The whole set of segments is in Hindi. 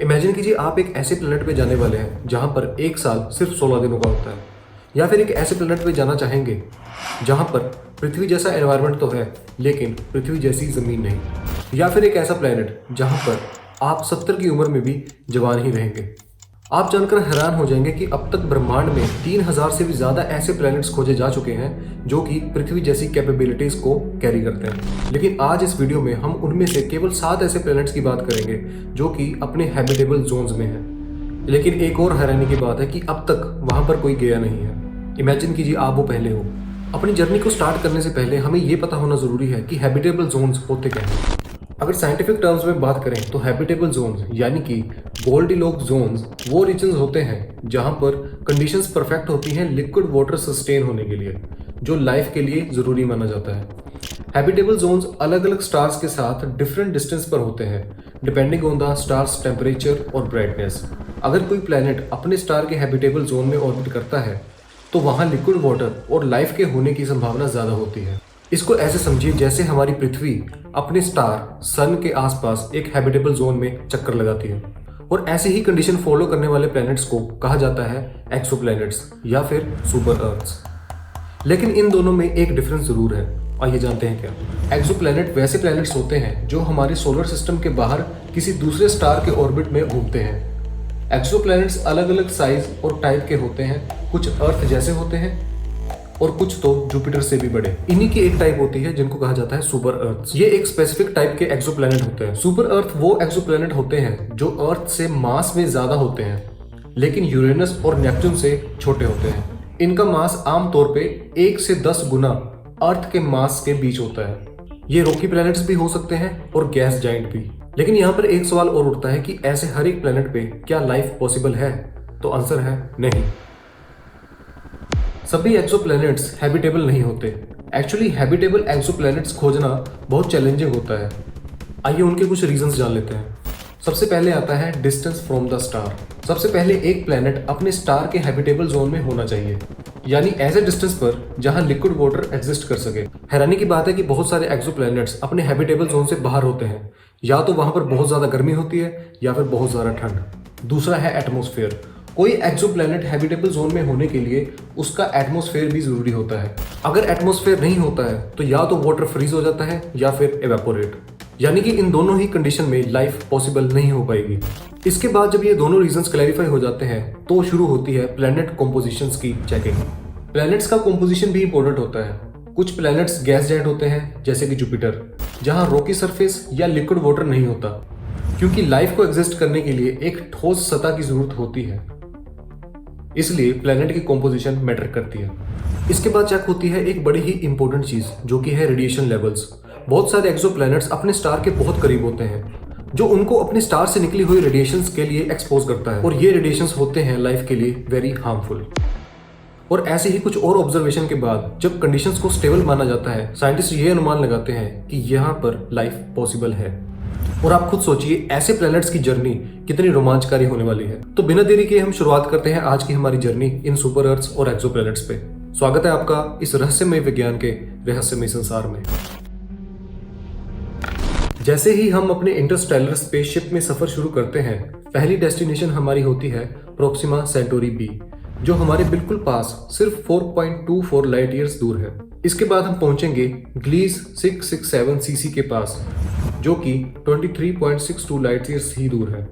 इमेजिन कीजिए आप एक ऐसे प्लेनेट पे जाने वाले हैं जहां पर एक साल सिर्फ 16 दिनों का होता है, या फिर एक ऐसे प्लेनेट पे जाना चाहेंगे जहां पर पृथ्वी जैसा एनवायरनमेंट तो है लेकिन पृथ्वी जैसी ज़मीन नहीं, या फिर एक ऐसा प्लेनेट जहां पर आप 70 की उम्र में भी जवान ही रहेंगे। आप जानकर हैरान हो जाएंगे कि अब तक ब्रह्मांड में 3000 से भी ज़्यादा ऐसे प्लैनेट्स खोजे जा चुके हैं जो कि पृथ्वी जैसी कैपेबिलिटीज़ को कैरी करते हैं। लेकिन आज इस वीडियो में हम उनमें से केवल 7 ऐसे प्लैनेट्स की बात करेंगे जो कि अपने हैबिटेबल जोन्स में हैं। लेकिन एक और हैरानी की बात है कि अब तक वहाँ पर कोई गया नहीं है। इमेजिन कीजिए आप वो पहले हो। अपनी जर्नी को स्टार्ट करने से पहले हमें ये पता होना ज़रूरी है कि हैबिटेबल जोन्स होते क्या हैं। अगर साइंटिफिक टर्म्स में बात करें तो हैबिटेबल जोन्स यानी कि गोल्डीलॉक्स जोन्स वो रीजन्स होते हैं जहां पर कंडीशंस परफेक्ट होती हैं लिक्विड वाटर सस्टेन होने के लिए, जो लाइफ के लिए ज़रूरी माना जाता है। हैबिटेबल जोन्स अलग अलग स्टार्स के साथ डिफरेंट डिस्टेंस पर होते हैं depending on the stars temperature और ब्राइटनेस। अगर कोई प्लैनेट अपने स्टार के हैबिटेबल जोन में ऑर्बिट करता है तो वहाँ लिक्विड वाटर और लाइफ के होने की संभावना ज़्यादा होती है। इसको ऐसे समझिए जैसे हमारी पृथ्वी अपने स्टार सन के आसपास एक हैबिटेबल जोन में चक्कर लगाती है, और ऐसे ही कंडीशन फॉलो करने वाले प्लैनेट्स को कहा जाता है एक्सोप्लैनेट्स या फिर सुपर अर्थ्स। लेकिन इन दोनों में एक डिफरेंस जरूर है, आइए जानते हैं क्या। एक्सोप्लैनेट वैसे प्लैनेट्स होते हैं जो हमारे सोलर सिस्टम के बाहर किसी दूसरे स्टार के ऑर्बिट में घूमते हैं। एक्सोप्लैनेट्स अलग अलग साइज और टाइप के होते हैं, कुछ अर्थ जैसे होते हैं और कुछ तो जुपिटर से भी बड़े। इन्हीं की एक टाइप होती है जिनको कहा जाता है सुपर अर्थ। ये एक स्पेसिफिक टाइप के एक्सोप्लैनेट होते हैं। सुपर अर्थ वो एक्सोप्लैनेट होते हैं जो अर्थ से मास में ज्यादा होते हैं लेकिन यूरेनस और नेपच्यून से छोटे होते हैं। इनका मास आमतौर पे 1 से 10 गुना अर्थ के मास के बीच होता है। ये रॉकी प्लैनेट्स भी हो सकते हैं और गैस जाइंट भी। लेकिन यहाँ पर एक सवाल और उठता है कि ऐसे हर एक प्लैनेट पे क्या लाइफ पॉसिबल है? तो आंसर है नहीं। सभी एक्सोप्लैनेट्स हैबिटेबल नहीं होते। एक्चुअली हैबिटेबल एक्सोप्लैनेट्स खोजना बहुत चैलेंजिंग होता है। आइए उनके कुछ रीजंस जान लेते हैं। सबसे पहले आता है डिस्टेंस फ्रॉम द स्टार। सबसे पहले एक प्लैनेट अपने स्टार के हैबिटेबल जोन में होना चाहिए, यानी ऐसे डिस्टेंस पर जहां लिक्विड वाटर एग्जिस्ट कर सके। हैरानी की बात है कि बहुत सारे एक्सोप्लैनेट्स अपने हैबिटेबल जोन से बाहर होते हैं, या तो वहां पर बहुत ज्यादा गर्मी होती है या फिर बहुत ज्यादा ठंड। दूसरा है एटमॉस्फेयर। कोई एक्सोप्लैनेट हैबिटेबल जोन में होने के लिए उसका एटमॉस्फेयर भी जरूरी होता है। अगर एटमॉस्फेयर नहीं होता है तो या तो वाटर फ्रीज हो जाता है या फिर एवेपोरेट, यानी कि इन दोनों ही कंडीशन में लाइफ पॉसिबल नहीं हो पाएगी। इसके बाद जब ये दोनों रीजंस क्लैरिफाई हो जाते हैं तो शुरू होती है प्लैनेट कॉम्पोजिशंस की चेकिंग। प्लैनेट्स का कॉम्पोजिशन भी इंपॉर्टेंट होता है। कुछ प्लैनेट्स गैस जाइंट होते हैं जैसे कि जुपिटर, जहां रॉकी सरफेस या लिक्विड वाटर नहीं होता, क्योंकि लाइफ को एग्जिस्ट करने के लिए एक ठोस सतह की जरूरत होती है, इसलिए प्लैनेट की कॉम्पोजिशन मैटर करती है। इसके बाद चेक होती है एक बड़ी ही इंपॉर्टेंट चीज जो कि है रेडिएशन लेवल्स। बहुत सारे एक्सोप्लैनेट्स अपने स्टार के बहुत करीब होते हैं जो उनको अपने स्टार से निकली हुई रेडिएशंस के लिए एक्सपोज करता है, और ये रेडिएशंस होते हैं लाइफ के लिए वेरी हार्मफुल। और ऐसे ही कुछ और ऑब्जर्वेशन के बाद जब कंडीशंस को स्टेबल माना जाता है, साइंटिस्ट ये अनुमान लगाते हैं कि यहाँ पर लाइफ पॉसिबल है। और आप खुद सोचिए ऐसे प्लैनेट्स की जर्नी कितनी रोमांचकारी होने वाली है। तो बिना देरी के हम शुरुआत करते हैं आज की हमारी जर्नी इन सुपर अर्थ्स और एक्सोप्लैनेट्स पे। स्वागत है आपका इस रहस्यमय विज्ञान के रहस्यमय संसार में। जैसे ही हम अपने इंटरस्टेलर स्पेसशिप में सफर शुरू करते हैं, पहली डेस्टिनेशन हमारी होती है प्रोक्सिमा सेंटोरी बी, जो हमारे बिल्कुल पास सिर्फ 4.24 लाइट ईयर्स दूर है। इसके बाद हम पहुंचेंगे ग्लीस 667 सीसी के पास, जो कि 23.62 लाइट ईयर्स ही दूर है।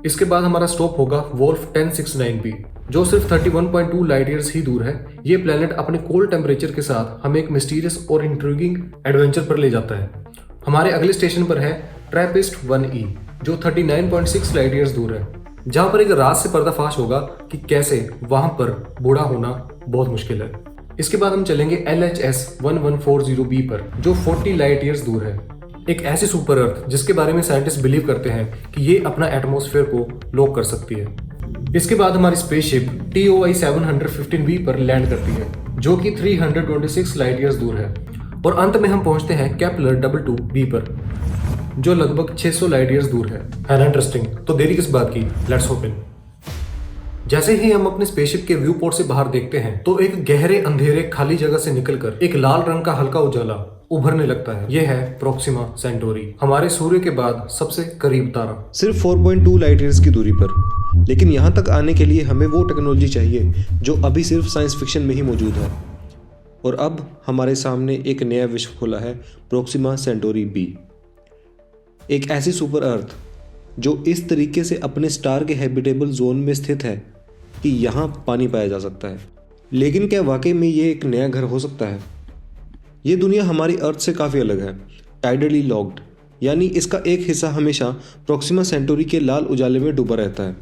इसके बाद हमारा स्टॉप होगा वोल्फ 1069 बी, जो सिर्फ 31.2 लाइट ईयर्स ही दूर है। ये प्लैनेट अपने कोल्ड टेम्परेचर के साथ हमें एक मिस्टीरियस और इंट्रिगिंग एडवेंचर पर ले जाता है। हमारे अगले स्टेशन पर है ट्रैपिस्ट 1E, जो 39.6 लाइट ईयर्स दूर है, जहां पर एक राज से पर्दाफाश होगा कि कैसे वहां पर बूढ़ा होना बहुत मुश्किल है। इसके बाद हम चलेंगे LHS 1140b पर, जो 40 लाइट ईयर्स दूर है। एक ऐसी सुपर अर्थ जिसके बारे में साइंटिस्ट बिलीव करते हैं कि ये अपना एटमॉस्फेयर को लॉक कर सकती है। इसके बाद हमारी स्पेसशिप TOI 715b पर लैंड करती है, जो कि 326 लाइट ईयर्स दूर है। और अंत में हम पहुंचते हैं केपलर 22b पर, जो लगभग 600 लाइट ईयर्स दूर है ना इंटरेस्टिंग? तो देरी किस बात की, लेट्स होप इन। जैसे ही हम अपने स्पेसशिप के व्यू पोर्ट से बाहर देखते हैं तो एक गहरे अंधेरे खाली जगह से निकलकर एक लाल रंग का हल्का उजाला उभरने लगता है। यह है प्रोक्सिमा सेंटोरी, हमारे सूर्य के बाद सबसे करीब तारा, सिर्फ 4.2 लाइट ईयर्स की दूरी पर। लेकिन यहाँ तक आने के लिए हमें वो टेक्नोलॉजी चाहिए जो अभी सिर्फ साइंस फिक्शन में ही मौजूद है। और अब हमारे सामने एक नया विश्व खुला है, प्रोक्सिमा सेंटोरी बी। एक ऐसी सुपर अर्थ जो इस तरीके से अपने स्टार के हैबिटेबल जोन में स्थित है कि यहाँ पानी पाया जा सकता है। लेकिन क्या वाकई में ये एक नया घर हो सकता है? ये दुनिया हमारी अर्थ से काफ़ी अलग है, टाइडली लॉक्ड, यानी इसका एक हिस्सा हमेशा प्रोक्सिमा सेंटोरी के लाल उजाले में डूबा रहता है,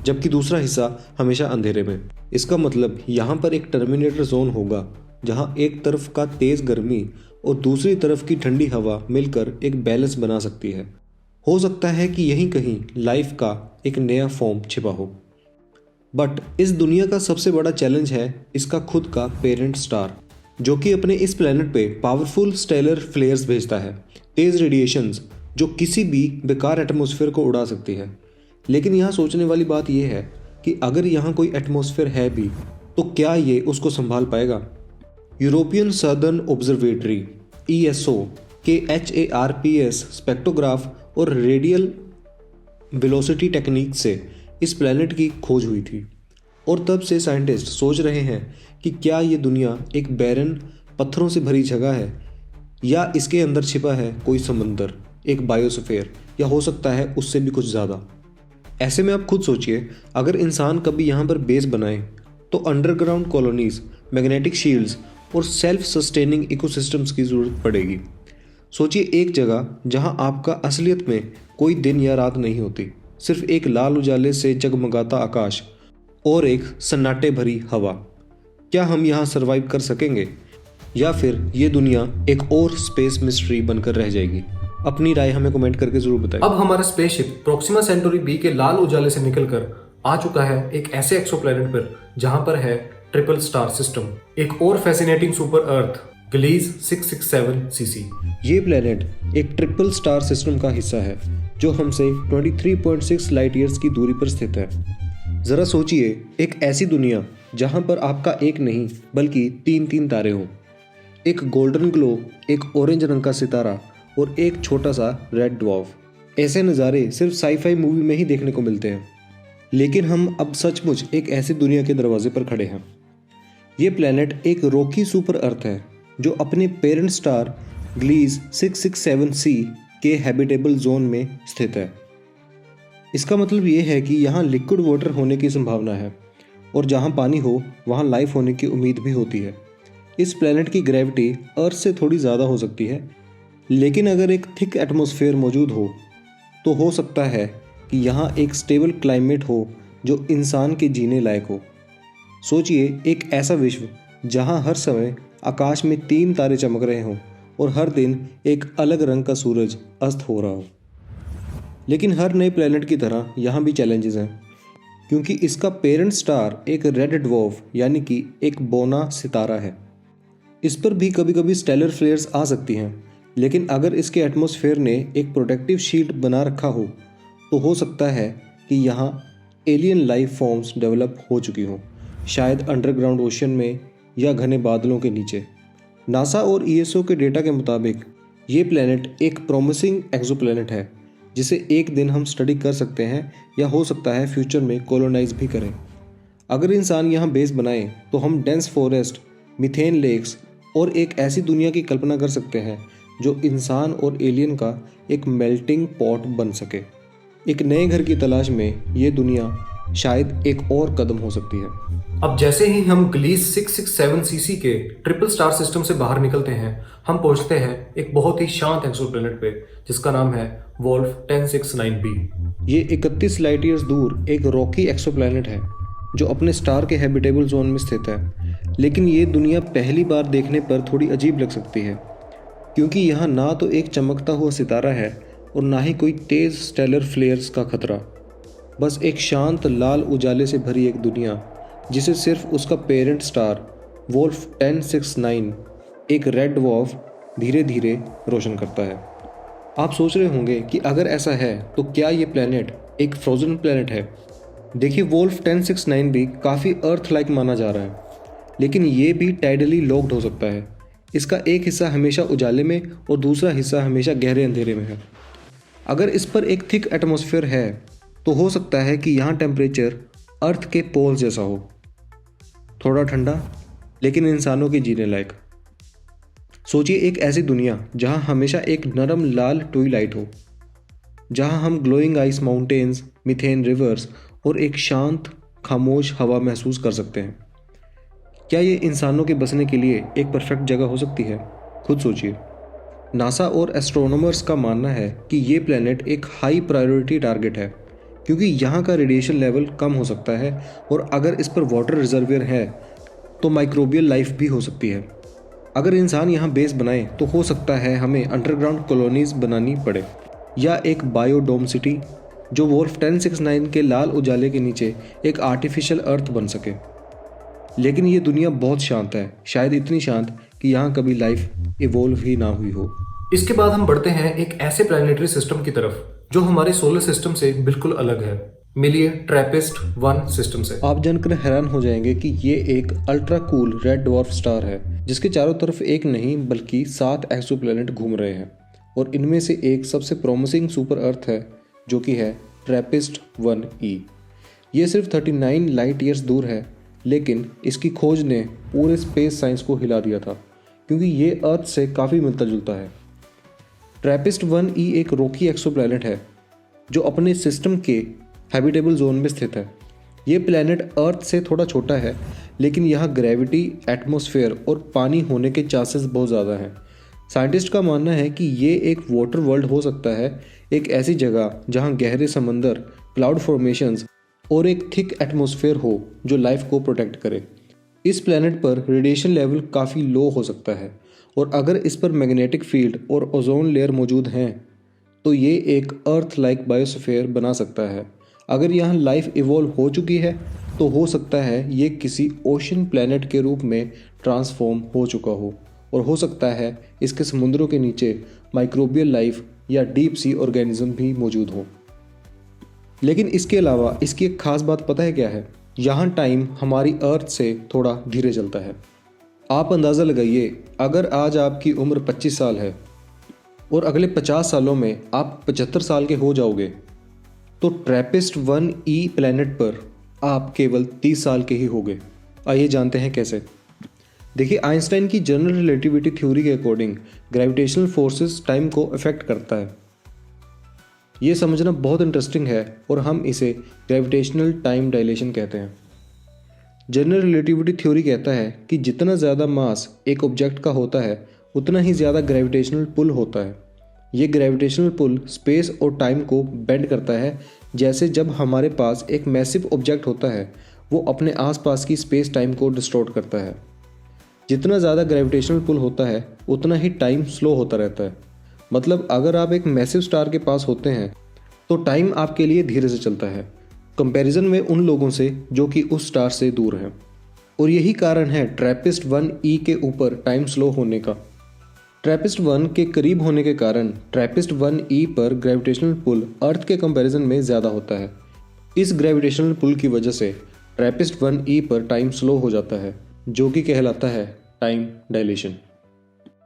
जबकि दूसरा हिस्सा हमेशा अंधेरे में। इसका मतलब यहाँ पर एक टर्मिनेटर जोन होगा जहाँ एक तरफ का तेज़ गर्मी और दूसरी तरफ की ठंडी हवा मिलकर एक बैलेंस बना सकती है। हो सकता है कि यहीं कहीं लाइफ का एक नया फॉर्म छिपा हो। बट इस दुनिया का सबसे बड़ा चैलेंज है इसका खुद का पेरेंट स्टार, जो कि अपने इस प्लेनेट पे पावरफुल स्टेलर फ्लेयर्स भेजता है, तेज़ रेडिएशंस जो किसी भी बेकार एटमॉस्फेयर को उड़ा सकती है। लेकिन यहाँ सोचने वाली बात यह है कि अगर यहाँ कोई एटमॉस्फेयर है भी तो क्या ये उसको संभाल पाएगा? यूरोपियन सदर्न ऑब्जर्वेटरी ESO के HARPS स्पेक्ट्रोग्राफ और रेडियल वेलोसिटी टेक्निक से इस प्लेनेट की खोज हुई थी। और तब से साइंटिस्ट सोच रहे हैं कि क्या ये दुनिया एक बैरन पत्थरों से भरी जगह है या इसके अंदर छिपा है कोई समंदर, एक बायोस्फीयर, या हो सकता है उससे भी कुछ ज़्यादा। ऐसे में आप खुद सोचिए, अगर इंसान कभी यहाँ पर बेस बनाए तो अंडरग्राउंड कॉलोनीज, मैग्नेटिक शील्ड्स और सेल्फ सस्टेनिंग इकोसिस्टम्स की ज़रूरत पड़ेगी। सोचिए एक जगह जहाँ आपका असलियत में कोई दिन या रात नहीं होती, सिर्फ एक लाल उजाले से जगमगाता आकाश और एक सन्नाटे भरी हवा। क्या हम यहाँ सरवाइव कर सकेंगे या फिर ये दुनिया एक और स्पेस मिस्ट्री बनकर रह जाएगी? अपनी राय हमें कमेंट करके जरूर बताएं। अब हमारा स्पेसशिप प्रोक्सिमा सेंटोरी बी के लाल उजाले से निकलकर आ चुका है एक ऐसे एक्सोप्लैनेट पर जहां पर है ट्रिपल स्टार सिस्टम, एक और फैसिनेटिंग सुपर अर्थ ग्लीज 667 CC। ये प्लेनेट एक ट्रिपल स्टार सिस्टम का हिस्सा है जो हमसे 23.6 लाइट ईयर्स की दूरी पर स्थित है। ज़रा सोचिए, एक ऐसी दुनिया जहां पर आपका एक नहीं बल्कि तीन तारे हों, एक गोल्डन ग्लो, एक ऑरेंज रंग का सितारा और एक छोटा सा रेड ड्वार्फ। ऐसे नज़ारे सिर्फ साईफाई मूवी में ही देखने को मिलते हैं, लेकिन हम अब सचमुच एक ऐसी दुनिया के दरवाजे पर खड़े हैं। ये प्लेनेट एक रॉकी सुपर अर्थ है जो अपने पेरेंट स्टार ग्लीज 667 के हैबिटेबल जोन में स्थित है। इसका मतलब ये है कि यहाँ लिक्विड वाटर होने की संभावना है और जहाँ पानी हो वहाँ लाइफ होने की उम्मीद भी होती है। इस प्लेनेट की ग्रेविटी अर्थ से थोड़ी ज़्यादा हो सकती है, लेकिन अगर एक थिक एटमॉस्फेयर मौजूद हो तो हो सकता है कि यहाँ एक स्टेबल क्लाइमेट हो जो इंसान के जीने लायक हो। सोचिए एक ऐसा विश्व जहाँ हर समय आकाश में 3 तारे चमक रहे हों और हर दिन एक अलग रंग का सूरज अस्त हो रहा हो। लेकिन हर नए प्लेनेट की तरह यहाँ भी चैलेंजेस हैं, क्योंकि इसका पेरेंट स्टार एक रेड ड्वार्फ यानी कि एक बौना सितारा है। इस पर भी कभी कभी स्टेलर फ्लेयर्स आ सकती हैं, लेकिन अगर इसके एटमॉस्फेयर ने एक प्रोटेक्टिव शील्ड बना रखा हो तो हो सकता है कि यहाँ एलियन लाइफ फॉर्म्स डेवलप हो चुकी हों, शायद अंडरग्राउंड ओशन में या घने बादलों के नीचे। नासा और ESO के डेटा के मुताबिक ये प्लेनेट एक प्रॉमिसिंग एक्सोप्लैनेट है जिसे एक दिन हम स्टडी कर सकते हैं या हो सकता है फ्यूचर में कॉलोनाइज भी करें। अगर इंसान यहाँ बेस बनाए तो हम डेंस फॉरेस्ट, मीथेन लेक्स और एक ऐसी दुनिया की कल्पना कर सकते हैं जो इंसान और एलियन का एक मेल्टिंग पॉट बन सके। एक नए घर की तलाश में ये दुनिया शायद एक और कदम हो सकती है। अब जैसे ही हम ग्लीज 667 CC के ट्रिपल स्टार सिस्टम से बाहर निकलते हैं, हम पहुंचते हैं एक बहुत ही शांत एक्सोप्लैनेट पे जिसका नाम है वोल्फ 1069b। ये 31 लाइट ईयर्स दूर एक रॉकी एक्सोप्लैनेट है जो अपने स्टार के हैबिटेबल जोन में स्थित है। लेकिन ये दुनिया पहली बार देखने पर थोड़ी अजीब लग सकती है, क्योंकि यहाँ ना तो एक चमकता हुआ सितारा है और ना ही कोई तेज़ स्टेलर फ्लेयर्स का खतरा, बस एक शांत लाल उजाले से भरी एक दुनिया जिसे सिर्फ उसका पेरेंट स्टार वोल्फ 1069 एक रेड ड्वार्फ धीरे धीरे रोशन करता है। आप सोच रहे होंगे कि अगर ऐसा है तो क्या ये प्लेनेट एक फ्रोजन प्लेनेट है? देखिए, वोल्फ 1069 भी काफ़ी अर्थ लाइक माना जा रहा है, लेकिन ये भी टाइडली लॉक्ड हो सकता है। इसका एक हिस्सा हमेशा उजाले में और दूसरा हिस्सा हमेशा गहरे अंधेरे में है। अगर इस पर एक थिक एटमॉस्फेयर है तो हो सकता है कि यहाँ टेम्परेचर अर्थ के पोल जैसा हो, थोड़ा ठंडा लेकिन इंसानों के जीने लायक। सोचिए एक ऐसी दुनिया जहाँ हमेशा एक नरम लाल ट्विलाइट हो, जहाँ हम glowing ice mountains, methane reverse और एक शांत खामोश हवा महसूस कर सकते हैं। क्या ये इंसानों के बसने के लिए एक परफेक्ट जगह हो सकती है? खुद सोचिए। नासा और एस्ट्रोनॉमर्स का मानना है कि ये प्लेनेट एक हाई प्रायोरिटी टारगेट है क्योंकि यहाँ का रेडिएशन लेवल कम हो सकता है और अगर इस पर वाटर रिजर्वियर है तो माइक्रोबियल लाइफ भी हो सकती है। अगर इंसान यहाँ बेस बनाए तो हो सकता है हमें अंडरग्राउंड कॉलोनीज बनानी पड़े या एक बायोडोम सिटी जो वोल्फ 1069 के लाल उजाले के नीचे एक आर्टिफिशियल अर्थ बन सके। लेकिन ये दुनिया बहुत शांत है, शायद इतनी शांत कि यहाँ कभी लाइफ इवोल्व ही ना हुई हो। इसके बाद हम बढ़ते हैं एक ऐसे प्लानिटरी सिस्टम की तरफ जो हमारे सोलर सिस्टम से बिल्कुल अलग है। मिलिए ट्रैपिस्ट-1 सिस्टम से। आप जानकर हैरान हो जाएंगे कि ये एक ultra cool red dwarf star है जिसके चारों तरफ एक नहीं बल्कि 7 एक्सोप्लैनेट घूम रहे हैं और इनमें से एक सबसे प्रॉमिसिंग सुपर अर्थ है जो कि है ट्रैपिस्ट-1e। ये सिर्फ 39 लाइट ईयर्स दूर है, लेकिन इसकी खोज ने पूरे स्पेस साइंस को हिला दिया था क्योंकि ये अर्थ से काफ़ी मिलता जुलता है। ट्रैपिस्ट-1e एक रॉकी एक्सोप्लैनेट है जो अपने सिस्टम के हैबिटेबल जोन में स्थित है। ये प्लैनेट अर्थ से थोड़ा छोटा है, लेकिन यहाँ ग्रेविटी, एटमॉस्फेयर और पानी होने के चांसेस बहुत ज़्यादा हैं। साइंटिस्ट का मानना है कि ये एक वाटर वर्ल्ड हो सकता है, एक ऐसी जगह जहाँ गहरे समंदर, क्लाउड फॉर्मेशंस और एक थिक एटमॉस्फेयर हो जो लाइफ को प्रोटेक्ट करे। इस प्लैनेट पर रेडिएशन लेवल काफ़ी लो हो सकता है और अगर इस पर मैग्नेटिक फील्ड और ओजोन लेयर मौजूद हैं तो ये एक अर्थ लाइक बायोस्फीयर बना सकता है। अगर यहाँ लाइफ इवॉल्व हो चुकी है तो हो सकता है ये किसी ओशन प्लैनेट के रूप में ट्रांसफॉर्म हो चुका हो और हो सकता है इसके समुद्रों के नीचे माइक्रोबियल लाइफ या डीप सी ऑर्गेनिज्म भी मौजूद हो। लेकिन इसके अलावा इसकी एक खास बात पता है क्या है? यहाँ टाइम हमारी अर्थ से थोड़ा धीरे चलता है। आप अंदाज़ा लगाइए, अगर आज आपकी उम्र 25 साल है और अगले 50 सालों में आप 75 साल के हो जाओगे तो ट्रैपिस्ट-1e प्लैनेट पर आप केवल 30 साल के ही होंगे। आइए जानते हैं कैसे। देखिए, आइंस्टाइन की जनरल रिलेटिविटी थ्योरी के अकॉर्डिंग ग्रेविटेशनल फोर्सेस टाइम को अफेक्ट करता है। ये समझना बहुत इंटरेस्टिंग है और हम इसे ग्रेविटेशनल टाइम डायलेशन कहते हैं। जनरल रिलेटिविटी थ्योरी कहता है कि जितना ज़्यादा मास एक ऑब्जेक्ट का होता है उतना ही ज़्यादा ग्रेविटेशनल पुल होता है। ये ग्रेविटेशनल पुल स्पेस और टाइम को बेंड करता है, जैसे जब हमारे पास एक मैसिव ऑब्जेक्ट होता है वो अपने आसपास की स्पेस टाइम को डिस्टॉर्ट करता है। जितना ज़्यादा ग्रेविटेशनल पुल होता है उतना ही टाइम स्लो होता रहता है। मतलब अगर आप एक मैसिव स्टार के पास होते हैं तो टाइम आपके लिए धीरे से चलता है कंपैरिजन में उन लोगों से जो कि उस स्टार से दूर हैं। और यही कारण है ट्रैपिस्ट-1e के ऊपर टाइम स्लो होने का। ट्रैपिस्ट-1 के करीब होने के कारण ट्रैपिस्ट-1e पर ग्रेविटेशनल पुल अर्थ के कंपैरिजन में ज़्यादा होता है। इस ग्रेविटेशनल पुल की वजह से ट्रैपिस्ट-1e पर टाइम स्लो हो जाता है, जो कि कहलाता है टाइम डायलेशन।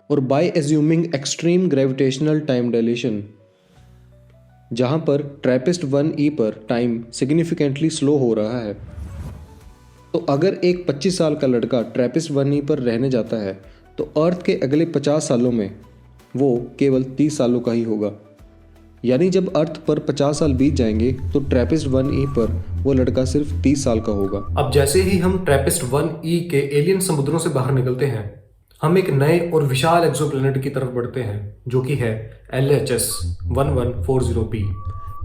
और by assuming extreme gravitational time dilation, जहाँ पर ट्रैपिस्ट-1e पर टाइम सिग्निफिकेंटली स्लो हो रहा है, तो अगर एक 25 साल का लड़का ट्रैपिस्ट-1e पर रहने जाता है तो अर्थ के अगले 50 सालों में वो केवल 30 सालों का ही होगा। यानी जब अर्थ पर 50 साल बीत जाएंगे तो ट्रैपिस्ट-1e पर वो लड़का सिर्फ 30 साल का होगा। अब जैसे ही हम ट्रैपिस्ट-1e के एलियन समुद्रों से बाहर निकलते हैं, हम एक नए और विशाल एक्सोप्लैनेट की तरफ बढ़ते हैं जो कि है LHS 1140b।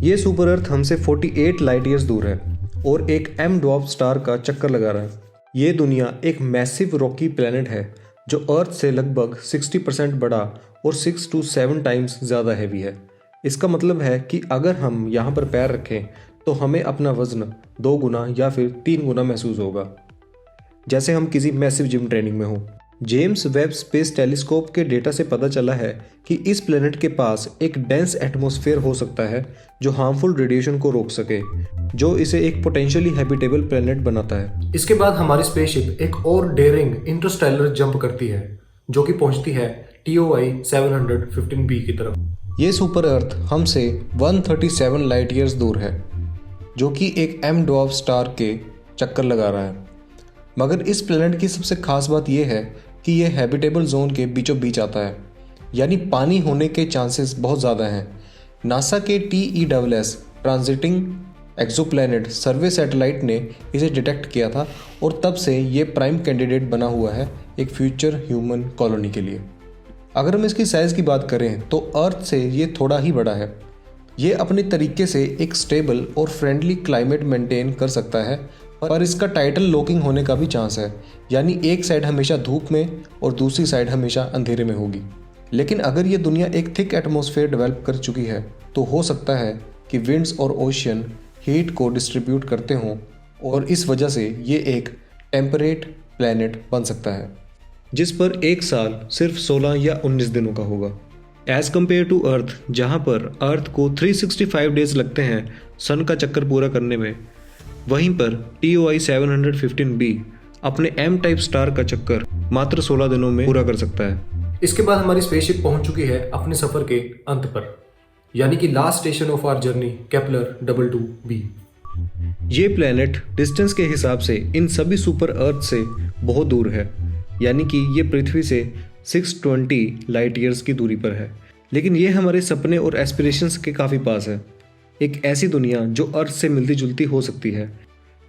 ये सुपर अर्थ हमसे 48 लाइट ईयर्स दूर है और एक M डवार्फ स्टार का चक्कर लगा रहा है। ये दुनिया एक मैसिव रॉकी प्लैनेट है जो अर्थ से लगभग 60% बड़ा और 6 to 7 टाइम्स ज़्यादा हैवी है। इसका मतलब है कि अगर हम यहाँ पर पैर रखें तो हमें अपना वज़न 2 गुना या फिर 3 गुना महसूस होगा, जैसे हम किसी मैसिव जिम ट्रेनिंग में हों। जेम्स वेब स्पेस टेलीस्कोप के डेटा से पता चला है कि इस प्लेनेट के पास एक डेंस एटमॉस्फेयर हो सकता है जो हार्मफुल रेडिएशन को रोक सके, जो इसे एक पोटेंशियली हैबिटेबल प्लेनेट बनाता है। इसके बाद हमारी स्पेसशिप एक और डेयरिंग इंटरस्टेलर जंप करती है जो कि पहुंचती है TOI 715b की तरफ। ये सुपर अर्थ हमसे 137 लाइट ईयर्स दूर है, जो कि एक एम डॉर्फ स्टार के चक्कर लगा रहा है। मगर इस प्लेनेट की सबसे खास बात यह है कि यह हैबिटेबल जोन के बीचों बीच आता है, यानी पानी होने के चांसेस बहुत ज़्यादा हैं। नासा के TESS ट्रांजिटिंग एक्सोप्लैनेट सर्वे सैटेलाइट ने इसे डिटेक्ट किया था और तब से ये प्राइम कैंडिडेट बना हुआ है एक फ्यूचर ह्यूमन कॉलोनी के लिए। अगर हम इसकी साइज़ की बात करें तो अर्थ से ये थोड़ा ही बड़ा है। ये अपने तरीके से एक स्टेबल और फ्रेंडली क्लाइमेट मेंटेन कर सकता है, पर इसका टाइटल लॉकिंग होने का भी चांस है, यानी एक साइड हमेशा धूप में और दूसरी साइड हमेशा अंधेरे में होगी। लेकिन अगर ये दुनिया एक थिक एटमॉस्फेयर डेवलप कर चुकी है तो हो सकता है कि विंड्स और ओशियन हीट को डिस्ट्रीब्यूट करते हों और इस वजह से ये एक टेम्परेट प्लैनेट बन सकता है, जिस पर एक साल सिर्फ 16 या 19 दिनों का होगा। एज़ कम्पेयर टू अर्थ, जहाँ पर अर्थ को 365 डेज लगते हैं सन का चक्कर पूरा करने में, वहीं पर TOI 715b अपने M टाइप स्टार का चक्कर मात्र 16 दिनों में पूरा कर सकता है। इसके बाद हमारी स्पेसशिप पहुंच चुकी है अपने सफर के अंत पर, यानी कि last station of our journey Kepler 22b। ये प्लैनेट डिस्टेंस के हिसाब से इन सभी सुपर अर्थ से बहुत दूर है, यानी कि ये पृथ्वी से 620 लाइट ईयर्स की दूरी पर है। लेकिन ये हमारे सपने और एस्पिरेशंस के काफ़ी पास है, एक ऐसी दुनिया जो अर्थ से मिलती जुलती हो सकती है।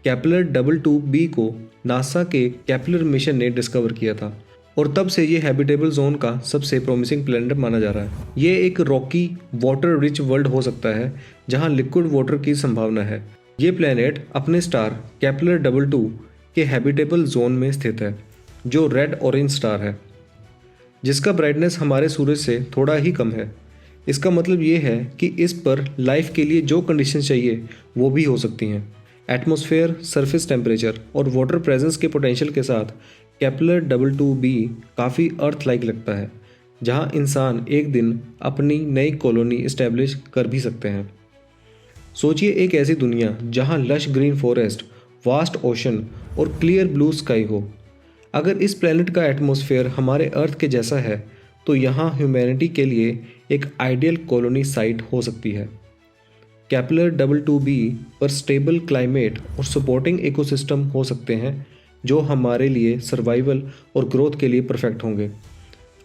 केपलर 22b को नासा के केपलर मिशन ने डिस्कवर किया था और तब से ये हैबिटेबल जोन का सबसे प्रॉमिसिंग प्लैनेट माना जा रहा है। ये एक रॉकी वाटर रिच वर्ल्ड हो सकता है जहाँ लिक्विड वाटर की संभावना है। ये प्लैनेट अपने स्टार केपलर 22 के हैबिटेबल जोन में स्थित है, जो रेड ऑरेंज स्टार है, जिसका ब्राइटनेस हमारे सूरज से थोड़ा ही कम है। इसका मतलब ये है कि इस पर लाइफ के लिए जो कंडीशन चाहिए वो भी हो सकती हैं। एटमॉस्फेयर, सरफेस टेम्परेचर और वाटर प्रेजेंस के पोटेंशियल के साथ केपलर 22b काफ़ी अर्थ लाइक लगता है, जहां इंसान एक दिन अपनी नई कॉलोनी इस्टेब्लिश कर भी सकते हैं। सोचिए एक ऐसी दुनिया जहां lush green forest, vast ocean और क्लियर ब्लू स्काई हो। अगर इस प्लेनेट का एटमॉस्फेयर हमारे अर्थ के जैसा है तो यहाँ ह्यूमैनिटी के लिए एक आइडियल कॉलोनी साइट हो सकती है। केपलर 22b पर स्टेबल क्लाइमेट और सपोर्टिंग इकोसिस्टम हो सकते हैं जो हमारे लिए सर्वाइवल और ग्रोथ के लिए परफेक्ट होंगे।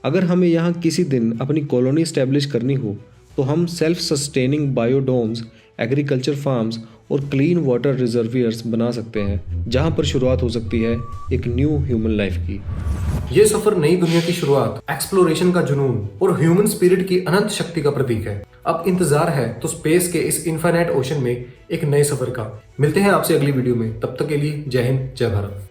अगर हमें यहाँ किसी दिन अपनी कॉलोनी इस्टेब्लिश करनी हो तो हम सेल्फ सस्टेनिंग बायोडोम्स, एग्रीकल्चर फार्म्स और क्लीन वाटर रिजर्वियर्स बना सकते हैं, जहाँ पर शुरुआत हो सकती है एक न्यू ह्यूमन लाइफ की। ये सफर नई दुनिया की शुरुआत, एक्सप्लोरेशन का जुनून और ह्यूमन स्पिरिट की अनंत शक्ति का प्रतीक है। अब इंतजार है तो स्पेस के इस इनफाइनाइट ओशन में एक नए सफर का। मिलते हैं आपसे अगली वीडियो में, तब तक के लिए जय हिंद, जय भारत।